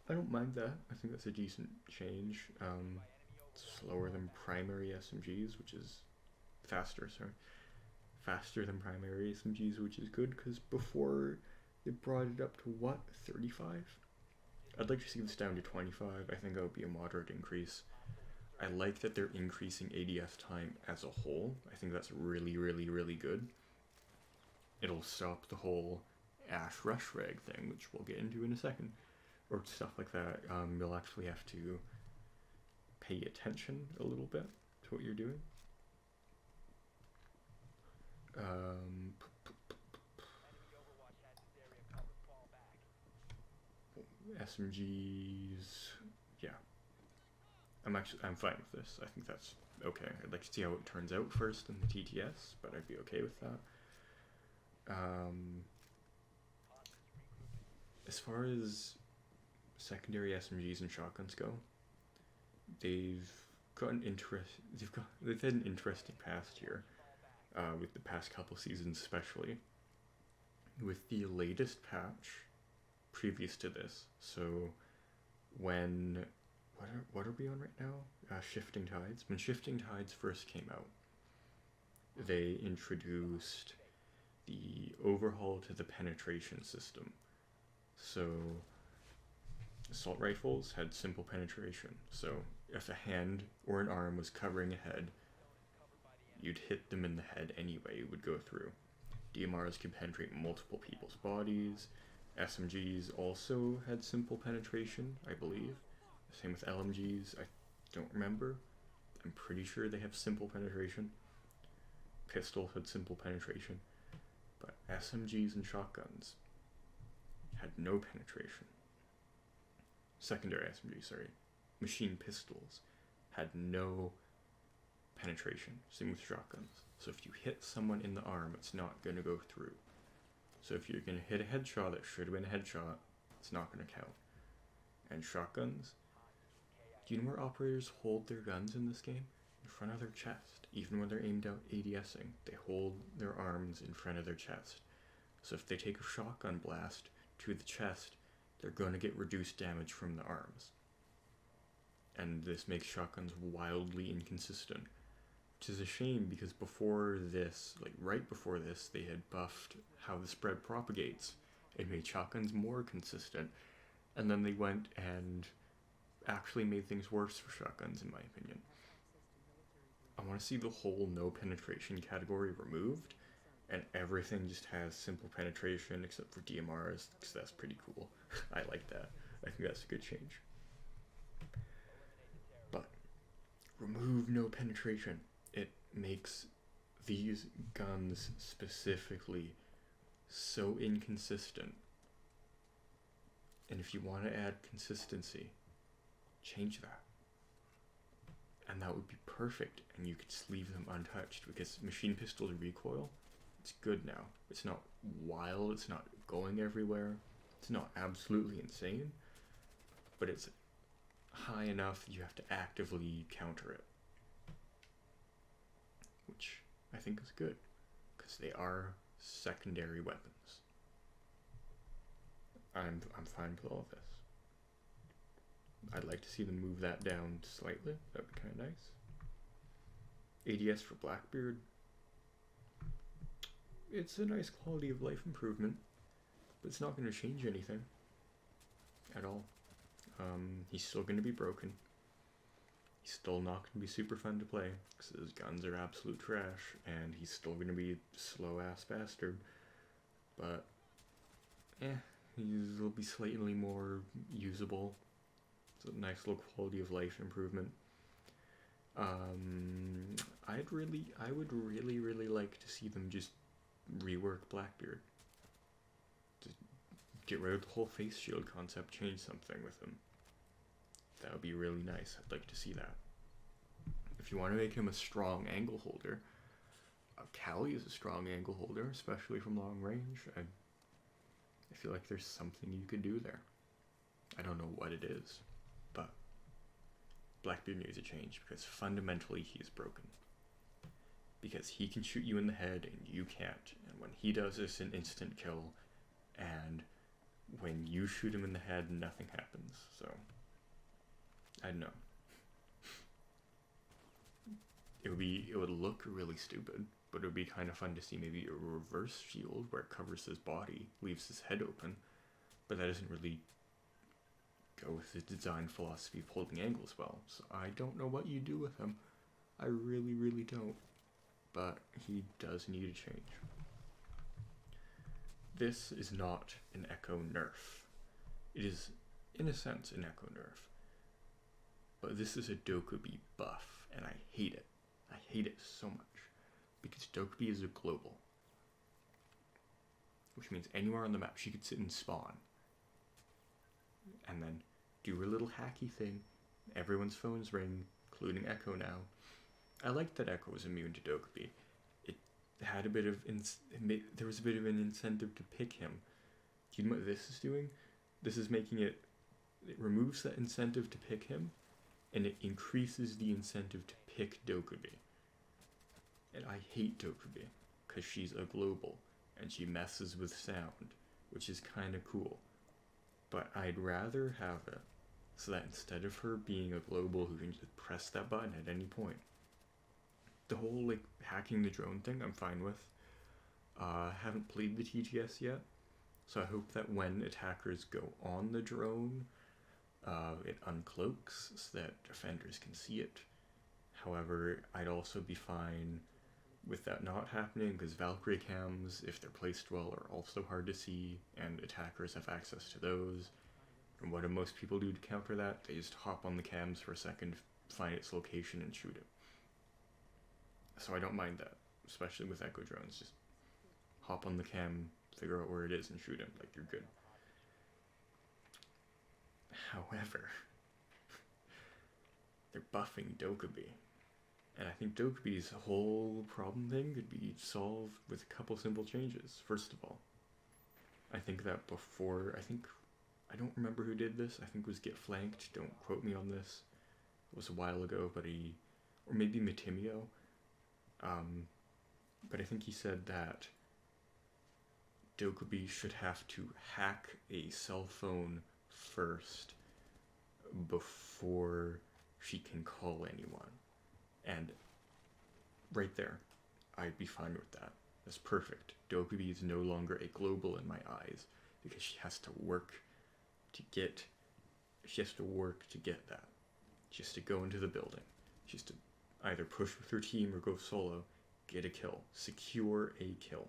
I don't mind that. I think that's a decent change. It's slower than primary SMGs, which is faster than primary SMGs, which is good, because before they brought it up to what, 35? I'd like to see this down to 25. I think that would be a moderate increase. I like that they're increasing ADS time as a whole. I think that's really, really, really good. It'll stop the whole Ash Rush Rag thing, which we'll get into in a second, or stuff like that. You'll actually have to pay attention a little bit to what you're doing. SMGs, yeah. I'm fine with this. I think that's okay. I'd like to see how it turns out first in the TTS, but I'd be okay with that. As far as secondary SMGs and shotguns go, they've had an interesting past year, with the past couple seasons especially. With the latest patch, previous to this, so when what are we on right now? Shifting Tides. When Shifting Tides first came out, they introduced the overhaul to the penetration system. So assault rifles had simple penetration. So if a hand or an arm was covering a head, you'd hit them in the head anyway, it would go through. DMRs could penetrate multiple people's bodies. SMGs also had simple penetration, I believe. Same with LMGs, I don't remember. I'm pretty sure they have simple penetration. Pistols had simple penetration. But SMGs and shotguns had no penetration. Secondary SMGs, sorry. Machine pistols had no penetration. Same with shotguns. So if you hit someone in the arm, it's not going to go through. So if you're going to hit a headshot that should have been a headshot, It's not going to count. And shotguns, do you know where operators hold their guns in this game? In front of their chest. Even when they're aimed out ADSing, they hold their arms in front of their chest. So if they take a shotgun blast to the chest, they're going to get reduced damage from the arms. And this makes shotguns wildly inconsistent. Which is a shame because before this, like right before this, they had buffed how the spread propagates. It made shotguns more consistent. And then they went and actually made things worse for shotguns, in my opinion. I want to see the whole no penetration category removed, and everything just has simple penetration except for DMRs, because that's pretty cool. I like that. I think that's a good change. But remove no penetration. It makes these guns specifically so inconsistent. And if you want to add consistency, change that. And that would be perfect, and you could just leave them untouched, because machine pistol's recoil, it's good now. It's not wild, it's not going everywhere, it's not absolutely insane, but it's high enough that you have to actively counter it. Which I think is good, because they are secondary weapons. I'm fine with all of this. I'd like to see them move that down slightly. That would be kind of nice. ADS for Blackbeard. It's a nice quality of life improvement, but it's not going to change anything at all. He's still going to be broken. He's still not going to be super fun to play, because his guns are absolute trash, and he's still going to be a slow-ass bastard. But, he'll be slightly more usable. It's a nice little quality of life improvement. I would really like to see them just rework Blackbeard. Just get rid of the whole face shield concept, change something with him. That would be really nice. I'd like to see that. If you want to make him a strong angle holder, Callie is a strong angle holder, especially from long range. I feel like there's something you could do there. I don't know what it is, but Blackbeard needs a change, because fundamentally he is broken. Because he can shoot you in the head and you can't, and when he does this, an instant kill, and when you shoot him in the head, nothing happens. So I don't know. It would look really stupid, but it would be kind of fun to see maybe a reverse shield where it covers his body, leaves his head open, but that doesn't really go with the design philosophy of holding angles well. So I don't know what you do with him. I really don't. But he does need a change. This is not an Echo nerf. It is, in a sense, an Echo nerf. But this is a Dokkaebi buff, and I hate it. I hate it so much. Because Dokkaebi is a global. Which means anywhere on the map she could sit and spawn. And then do her little hacky thing. Everyone's phones ring, including Echo now. I liked that Echo was immune to Dokkaebi. It had a bit of there was a bit of an incentive to pick him. Do you know what this is doing? This is making it removes that incentive to pick him, and it increases the incentive to pick Dokkaebi. And I hate Dokkaebi, because she's a global, and she messes with sound, which is kind of cool. But I'd rather have it so that instead of her being a global who can just press that button at any point, the whole like hacking the drone thing I'm fine with. Haven't played the TGS yet, so I hope that when attackers go on the drone, it uncloaks so that defenders can see it. However, I'd also be fine with that not happening, because Valkyrie cams, if they're placed well, are also hard to see, and attackers have access to those. And what do most people do to counter that? They just hop on the cams for a second, find its location, and shoot it. So I don't mind that, especially with Echo drones. Just hop on the cam, figure out where it is, and shoot him. Like, you're good. However, they're buffing Dokkaebi. And I think Dokkaebi's whole problem thing could be solved with a couple simple changes. First of all, I think that I don't remember who did this. I think it was Get Flanked. Don't quote me on this. It was a while ago, but or maybe Matimio. But I think he said that Dokubi should have to hack a cell phone first before she can call anyone. And right there, I'd be fine with that. That's perfect. Dokubi is no longer a global in my eyes because she has to work to get that. She has to go into the building. She has to either push with her team or go solo, get a kill, secure a kill,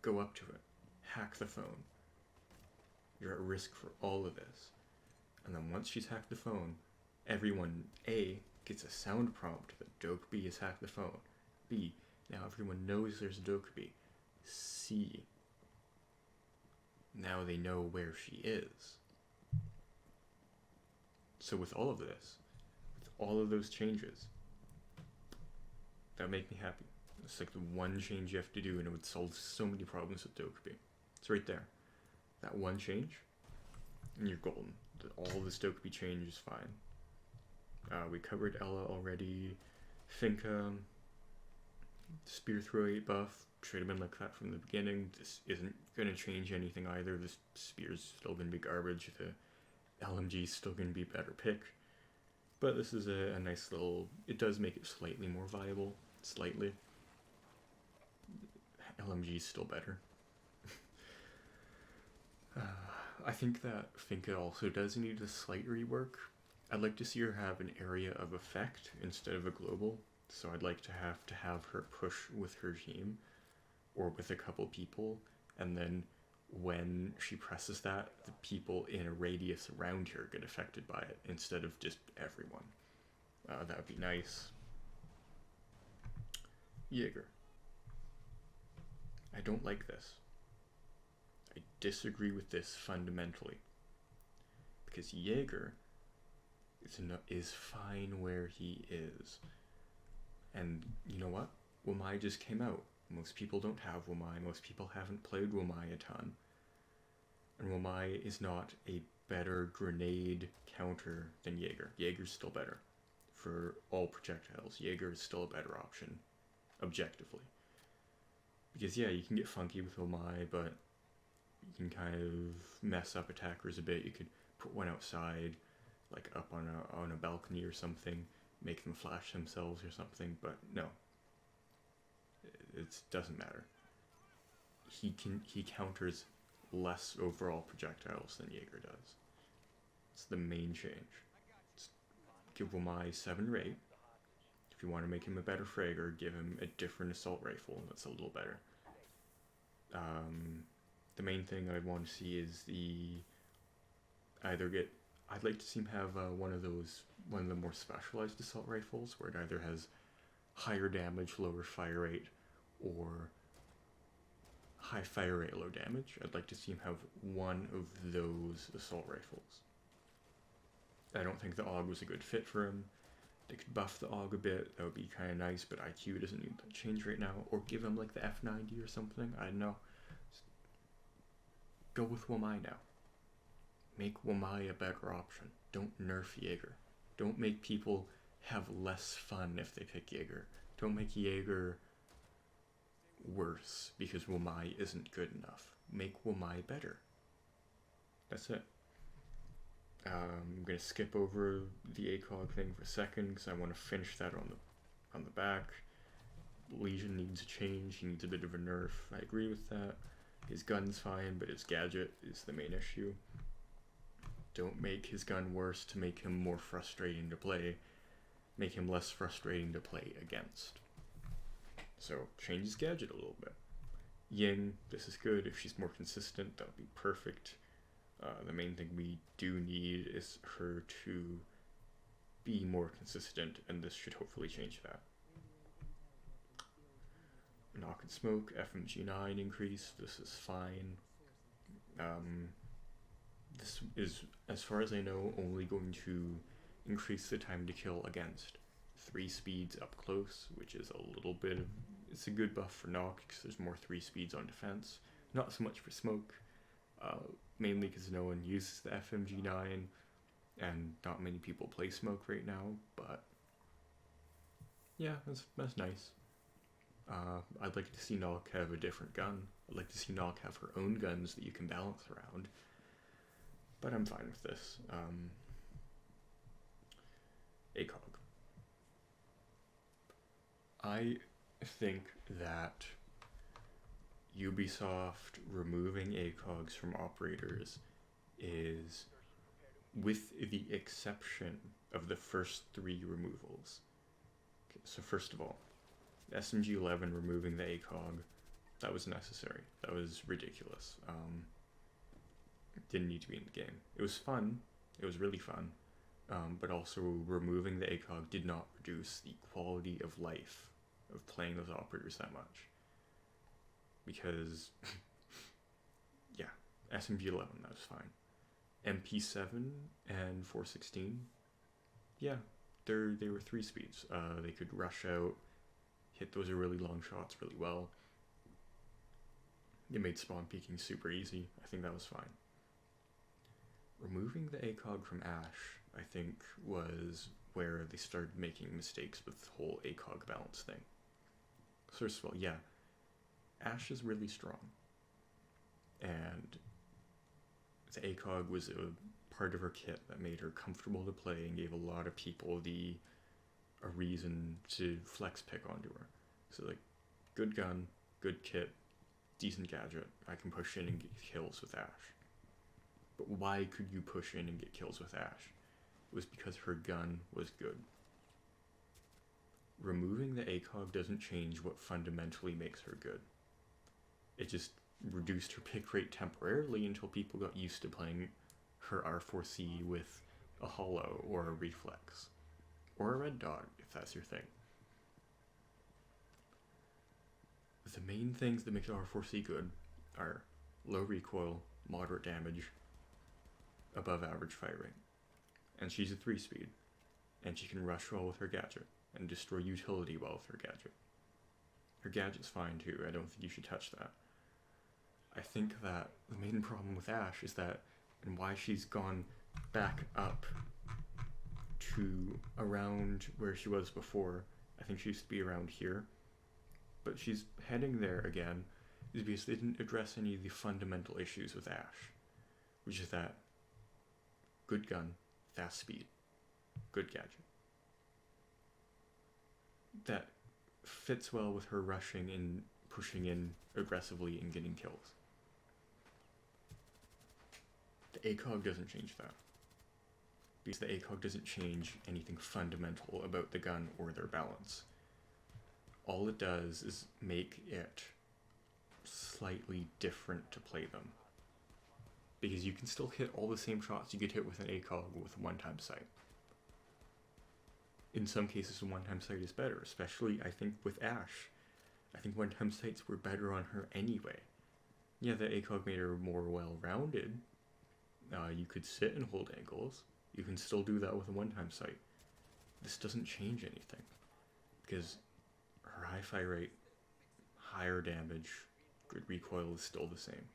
go up to it, hack the phone. You're at risk for all of this. And then once she's hacked the phone, everyone, A, gets a sound prompt that Dokubi has hacked the phone. B, now everyone knows there's a Dokubi. C, now they know where she is. So with all of this, with all of those changes, that would make me happy. It's like the one change you have to do and it would solve so many problems with Dokubi. It's right there. That one change, and you're golden. All this Dokubi change is fine. We covered Ella already. Finka, Spear Throw 8 buff, should have been like that from the beginning. This isn't going to change anything either. This Spear's still going to be garbage. The LMG's still going to be a better pick. But this is a nice little... It does make it slightly more viable. Slightly. LMG's still better. I think that Finka also does need a slight rework. I'd like to see her have an area of effect instead of a global. So I'd like to have her push with her team or with a couple people, and then when she presses that, the people in a radius around her get affected by it instead of just everyone. That would be nice. Jaeger. I don't like this. I disagree with this fundamentally. Because Jaeger is fine where he is. And you know what? Wamai just came out. Most people don't have Wamai. Most people haven't played Wamai a ton. And Wamai is not a better grenade counter than Jaeger. Jaeger's still better. For all projectiles, Jaeger is still a better option, objectively. Because yeah, you can get funky with Wamai, but you can kind of mess up attackers a bit. You could put one outside, like up on a balcony or something, make them flash themselves or something, but no. It doesn't matter. He counters less overall projectiles than Jaeger does. It's the main change. Give Wamai 7 or 8. If you want to make him a better fragger, give him a different assault rifle that's a little better. The main thing I'd want to see is I'd like to see him have one of the more specialized assault rifles where it either has higher damage, lower fire rate, or high fire rate, low damage. I'd like to see him have one of those assault rifles. I don't think the AUG was a good fit for him. They could buff the AUG a bit, that would be kind of nice, but IQ doesn't need that change right now. Or give him like the F90 or something, I don't know. Just go with Wamai now. Make Wamai a better option. Don't nerf Jaeger. Don't make people have less fun if they pick Jaeger. Don't make Jaeger worse because Wamai isn't good enough. Make Wamai better. That's it. I'm going to skip over the ACOG thing for a second because I want to finish that on the back. Legion needs a change. He needs a bit of a nerf. I agree with that. His gun's fine, but his gadget is the main issue. Don't make his gun worse to make him more frustrating to play. Make him less frustrating to play against. So, change his gadget a little bit. Ying, this is good. If she's more consistent, that would be perfect. The main thing we do need is her to be more consistent, and this should hopefully change that. Knock and Smoke, FMG9 increase, this is fine. This is, as far as I know, only going to increase the time to kill against 3 speeds up close, which is a little bit of, it's a good buff for knock because there's more 3 speeds on defense. Not so much for smoke. mainly because no one uses the FMG9 and not many people play smoke right now, but yeah, that's nice. I'd like to see Nock have a different gun. I'd like to see Nock have her own guns that you can balance around, but I'm fine with this. ACOG. I think that Ubisoft removing ACOGs from operators is, with the exception of the first 3 removals. Okay, so first of all, SMG11 removing the ACOG, that was necessary. That was ridiculous. It didn't need to be in the game. It was fun. It was really fun. But also removing the ACOG did not reduce the quality of life of playing those operators that much. Because, yeah, SMG11, that was fine. MP7 and 416, yeah, they were 3 speeds. They could rush out, hit those really long shots really well. It made spawn peeking super easy. I think that was fine. Removing the ACOG from Ash, I think, was where they started making mistakes with the whole ACOG balance thing. First of all, yeah, Ash is really strong, and the ACOG was a part of her kit that made her comfortable to play and gave a lot of people a reason to flex pick onto her. So like, good gun, good kit, decent gadget, I can push in and get kills with Ash. But why could you push in and get kills with Ash? It was because her gun was good. Removing the ACOG doesn't change what fundamentally makes her good. It just reduced her pick rate temporarily until people got used to playing her R4C with a hollow or a reflex. Or a red dot, if that's your thing. The main things that make R4C good are low recoil, moderate damage, above average fire rate. And she's a 3-speed. And she can rush well with her gadget, and destroy utility well with her gadget. Her gadget's fine too, I don't think you should touch that. I think that the main problem with Ash is that, and why she's gone back up to around where she was before, I think she used to be around here, but she's heading there again, is because they didn't address any of the fundamental issues with Ash, which is that good gun, fast speed, good gadget. That fits well with her rushing and pushing in aggressively and getting kills. The ACOG doesn't change that, because the ACOG doesn't change anything fundamental about the gun or their balance. All it does is make it slightly different to play them. Because you can still hit all the same shots you could hit with an ACOG with a one-time sight. In some cases, a one-time sight is better, especially, I think, with Ash. I think one-time sights were better on her anyway. Yeah, the ACOG made her more well-rounded. You could sit and hold angles. You can still do that with a one-time sight. This doesn't change anything, because her high fire rate, higher damage, good recoil is still the same.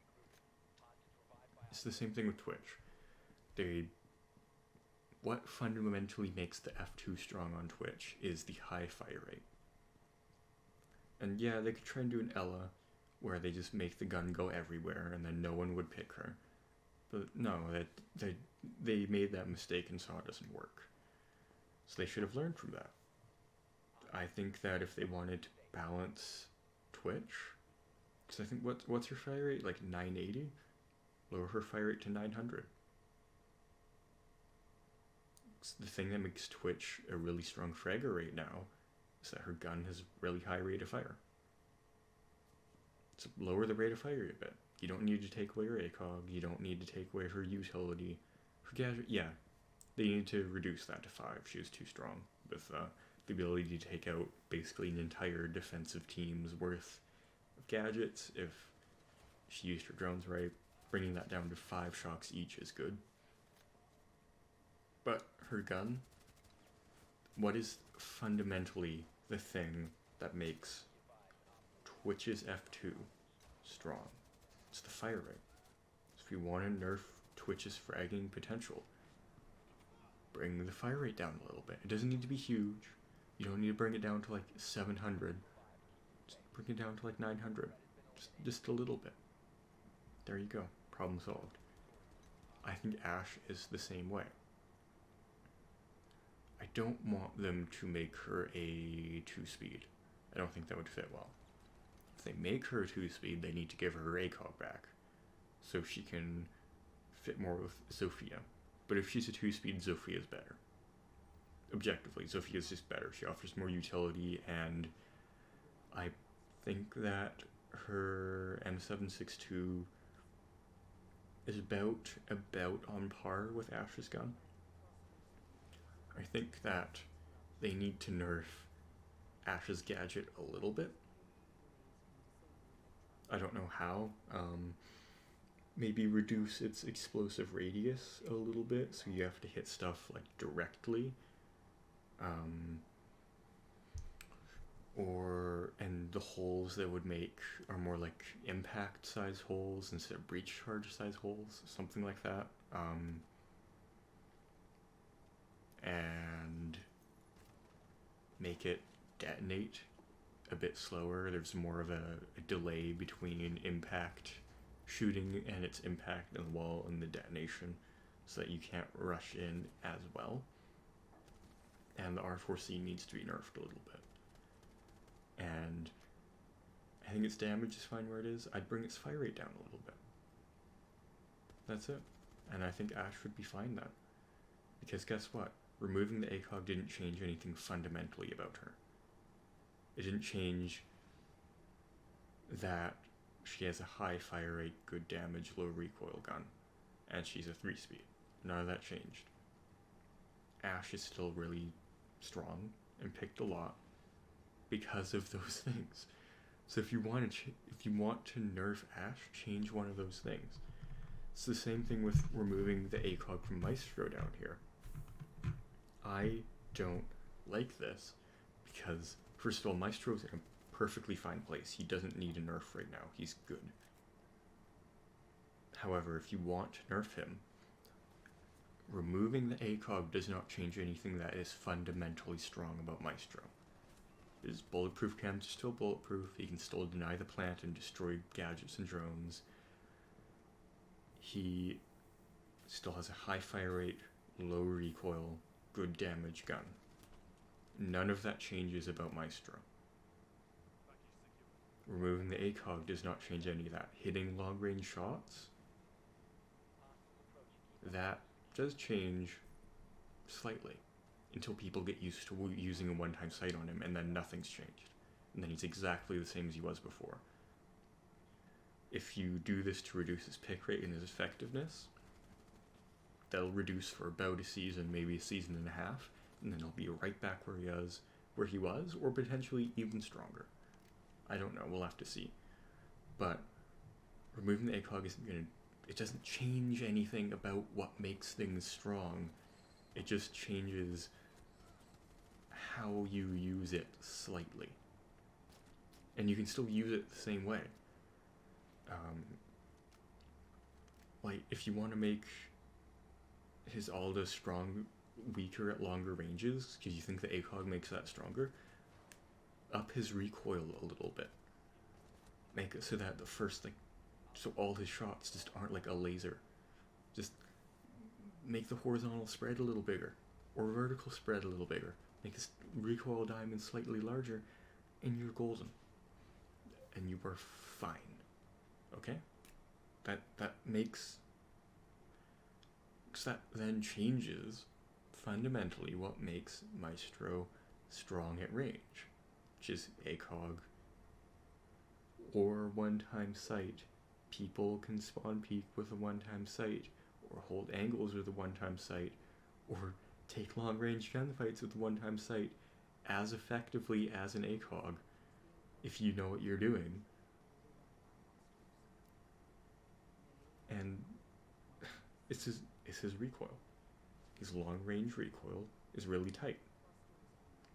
It's the same thing with Twitch. What fundamentally makes the F2 strong on Twitch is the high fire rate. And yeah, they could try and do an Ella, where they just make the gun go everywhere and then no one would pick her. But no, they made that mistake and saw it doesn't work. So they should have learned from that. I think that if they wanted to balance Twitch, because I think what's her fire rate, like 980? Lower her fire rate to 900. The thing that makes Twitch a really strong fragger right now is that her gun has a really high rate of fire. So lower the rate of fire a bit. You don't need to take away her ACOG, you don't need to take away her utility. Her gadget, yeah, they need to reduce that to 5. She was too strong with the ability to take out basically an entire defensive team's worth of gadgets if she used her drones right. Bringing that down to 5 shocks each is good. But her gun, what is fundamentally the thing that makes Twitch's F2 strong? It's the fire rate. So if you want to nerf Twitch's fragging potential, bring the fire rate down a little bit. It doesn't need to be huge. You don't need to bring it down to like 700. Just bring it down to like 900. Just a little bit. There you go. Problem solved. I think Ashe is the same way. I don't want them to make her a 2-speed. I don't think that would fit well. If they make her a 2-speed, they need to give her ACOG back, so she can fit more with Zofia. But if she's a 2-speed, Zofia is better. Objectively, Zofia is just better. She offers more utility, and I think that her M762 is about on par with Ashe's gun. I think that they need to nerf Ashe's gadget a little bit. I don't know how. Maybe reduce its explosive radius a little bit, so you have to hit stuff like directly. And the holes that would make are more like impact size holes instead of breach charge size holes, something like that. And make it detonate a bit slower. There's more of a delay between impact shooting and its impact in the wall and the detonation, so that you can't rush in as well. And the R4C needs to be nerfed a little bit. And I think its damage is fine where it is. I'd bring its fire rate down a little bit. That's it. And I think Ashe would be fine then. Because guess what? Removing the ACOG didn't change anything fundamentally about her. It didn't change that she has a high fire rate, good damage, low recoil gun, and she's a 3-speed. None of that changed. Ashe is still really strong and picked a lot because of those things. So if you want to nerf Ashe, change one of those things. It's the same thing with removing the ACOG from Maestro down here. I don't like this because, first of all, Maestro's in a perfectly fine place. He doesn't need a nerf right now. He's good. However, if you want to nerf him, removing the ACOG does not change anything that is fundamentally strong about Maestro. His bulletproof cams are still bulletproof. He can still deny the plant and destroy gadgets and drones. He still has a high fire rate, low recoil, good damage gun. None of that changes about Maestro. Removing the ACOG does not change any of that. Hitting long range shots, that does change slightly until people get used to using a one-time sight on him, and then nothing's changed. And then he's exactly the same as he was before. If you do this to reduce his pick rate and his effectiveness, that'll reduce for about a season, maybe a season and a half, and then he'll be right back where he was, or potentially even stronger. I don't know, we'll have to see. But removing the ACOG it doesn't change anything about what makes things strong. It just changes how you use it slightly. And you can still use it the same way. Like, if you want to make his Alda strong, weaker at longer ranges, because you think the ACOG makes that stronger, up his recoil a little bit. Make it so that the first, so all his shots just aren't like a laser. Just make the horizontal spread a little bigger, or vertical spread a little bigger. Make his recoil diamond slightly larger, and you're golden. And you are fine. Okay? That makes... Because that then changes fundamentally what makes Maestro strong at range, which is ACOG or one-time sight. People can spawn peek with a one-time sight, or hold angles with a one-time sight, or take long-range gunfights with a one-time sight as effectively as an ACOG if you know what you're doing. And it's his recoil. His long-range recoil is really tight.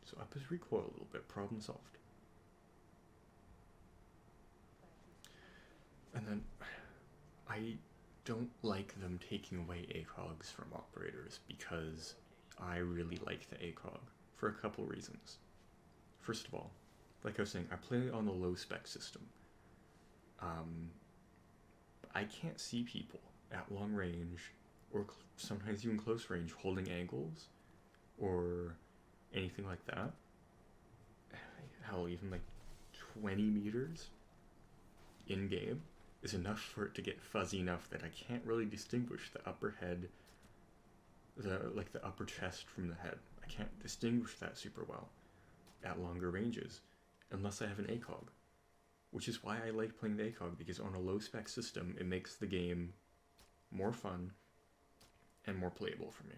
So up his recoil a little bit, problem solved. And then I don't like them taking away ACOGs from operators because I really like the ACOG for a couple reasons. First of all, like I was saying, I play on the low spec system. I can't see people at long range or sometimes even close range holding angles or anything like that. Hell, even like 20 meters in game is enough for it to get fuzzy enough that I can't really distinguish the upper head, the upper chest from the head. I can't distinguish that super well at longer ranges unless I have an ACOG, which is why I like playing the ACOG, because on a low spec system it makes the game more fun and more playable for me.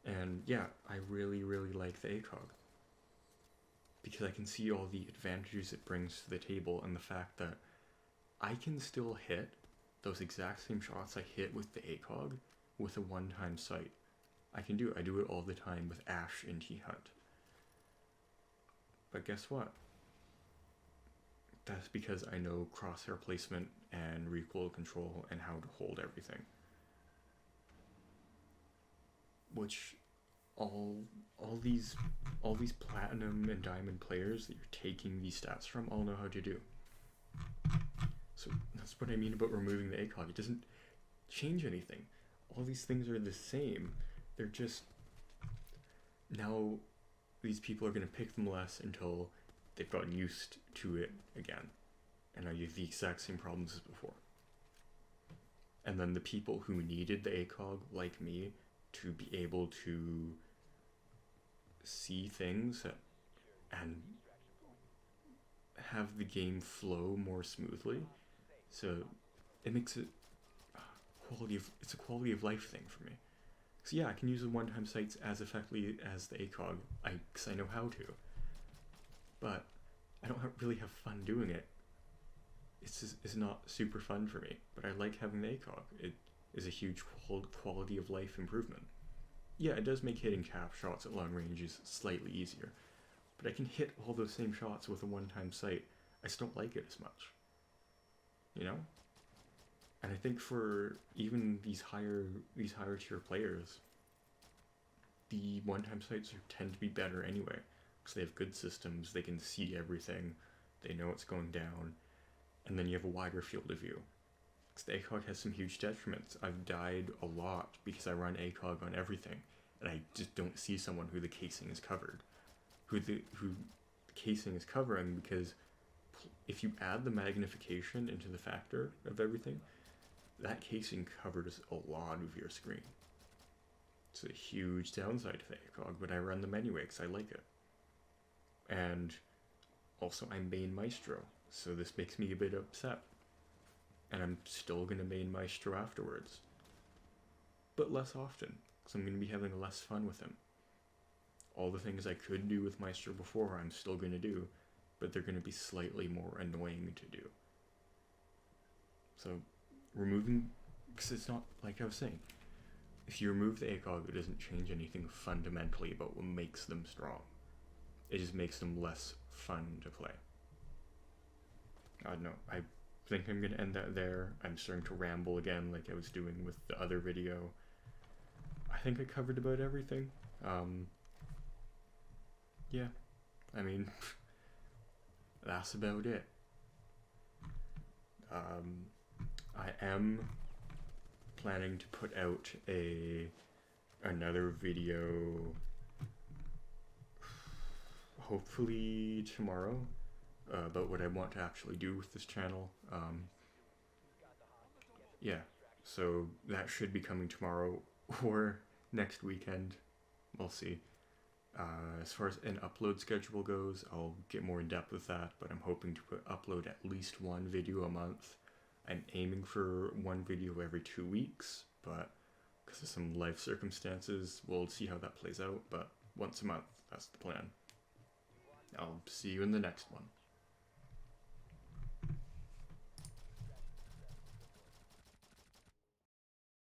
And yeah, I really like the ACOG because I can see all the advantages it brings to the table, and the fact that I can still hit those exact same shots I hit with the ACOG with a one-time sight. I can do it. I do it all the time with Ash in T-Hunt. But guess what? That's because I know crosshair placement and recoil control and how to hold everything. Which all these platinum and diamond players that you're taking these stats from all know how to do. So that's what I mean about removing the ACOG. It doesn't change anything. All these things are the same. They're just, now these people are going to pick them less until they've gotten used to it again. And now you have the exact same problems as before. And then the people who needed the ACOG, like me, to be able to see things and have the game flow more smoothly, so it makes it it's a quality of life thing for me. So yeah, I can use the one-time sights as effectively as the ACOG, because I know how to, but I don't really have fun doing it. It's not super fun for me, but I like having the ACOG. It is a huge quality of life improvement. Yeah, it does make hitting cap shots at long ranges slightly easier, but I can hit all those same shots with a one-time sight. I just don't like it as much, you know? And I think for even these higher tier players, the one-time sights tend to be better anyway, because they have good systems, they can see everything, they know what's going down, and then you have a wider field of view. Because the ACOG has some huge detriments. I've died a lot because I run ACOG on everything, and I just don't see someone who the casing is covered. Who the casing is covering, because if you add the magnification into the factor of everything, that casing covers a lot of your screen. It's a huge downside to the ACOG, but I run them anyway because I like it. And also I main Maestro, so this makes me a bit upset. And I'm still going to main Maestro afterwards. But less often, because I'm going to be having less fun with him. All the things I could do with Maestro before, I'm still going to do, but they're going to be slightly more annoying to do. So, removing, because it's not, like I was saying, if you remove the ACOG, it doesn't change anything fundamentally about what makes them strong. It just makes them less fun to play. I don't know, I think I'm going to end that there. I'm starting to ramble again like I was doing with the other video. I think I covered about everything. Yeah, I mean, that's about it. I am planning to put out another video hopefully tomorrow about what I want to actually do with this channel. Yeah, so that should be coming tomorrow or next weekend. We'll see. As far as an upload schedule goes, I'll get more in depth with that, but I'm hoping to upload at least one video a month. I'm aiming for one video every 2 weeks, but because of some life circumstances, we'll see how that plays out, but once a month, that's the plan. I'll see you in the next one.